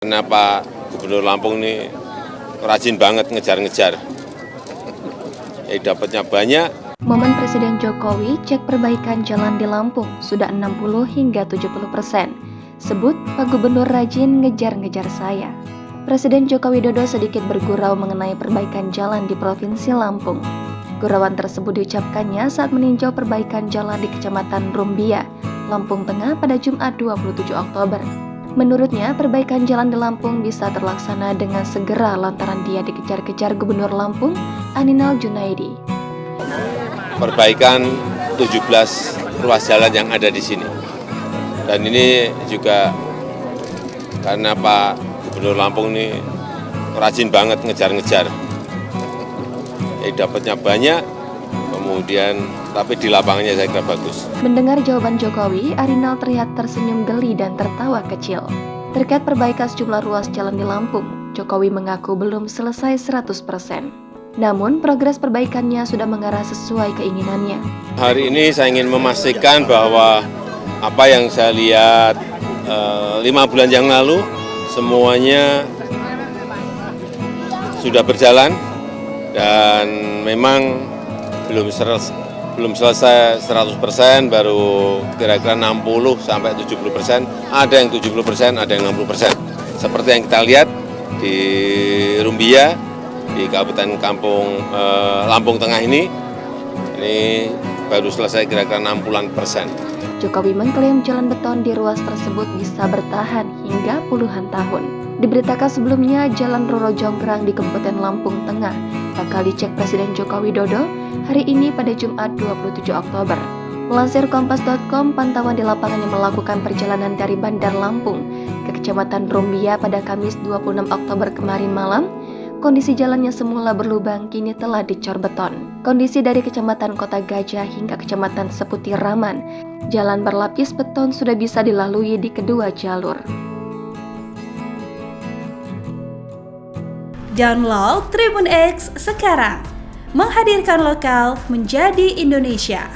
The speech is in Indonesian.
Kenapa Gubernur Lampung ini rajin banget ngejar-ngejar, dapatnya banyak. Momen Presiden Jokowi cek perbaikan jalan di Lampung sudah 60 hingga 70%. Sebut Pak Gubernur rajin ngejar-ngejar saya. Presiden Joko Widodo sedikit bergurau mengenai perbaikan jalan di Provinsi Lampung. Gurauan tersebut diucapkannya saat meninjau perbaikan jalan di Kecamatan Rumbia, Lampung Tengah pada Jumat 27 Oktober. Menurutnya, perbaikan jalan di Lampung bisa terlaksana dengan segera lantaran dia dikejar-kejar Gubernur Lampung, Aninal Junaidi. Perbaikan 17 ruas jalan yang ada di sini. Dan ini juga karena Pak Gubernur Lampung ini rajin banget ngejar-ngejar. Dapatnya banyak, kemudian tapi di lapangannya saya kira bagus. Mendengar jawaban Jokowi, Aninal terlihat tersenyum geli dan tertawa kecil. Terkait perbaikan sejumlah ruas jalan di Lampung, Jokowi mengaku belum selesai 100%. Namun, progres perbaikannya sudah mengarah sesuai keinginannya. Hari ini saya ingin memastikan bahwa apa yang saya lihat 5 bulan yang lalu, semuanya sudah berjalan dan memang belum selesai 100%, baru kira-kira 60 sampai 70%, ada yang 70%, ada yang 60%. Seperti yang kita lihat di Rumbia, di Kabupaten Lampung Tengah ini baru selesai kira-kira 60%. Jokowi mengklaim jalan beton di ruas tersebut bisa bertahan hingga puluhan tahun. Diberitakan sebelumnya, Jalan Roro Jonggrang di Kabupaten Lampung Tengah bakal dicek Presiden Joko Widodo hari ini pada Jumat 27 Oktober. Melansir Kompas.com, pantauan di lapangan yang melakukan perjalanan dari Bandar Lampung ke Kecamatan Rumbia pada Kamis 26 Oktober kemarin malam, kondisi jalannya semula berlubang kini telah dicor beton. Kondisi dari Kecamatan Kota Gajah hingga Kecamatan Seputi Raman, jalan berlapis beton sudah bisa dilalui di kedua jalur. Download Tribun X sekarang, menghadirkan lokal menjadi Indonesia.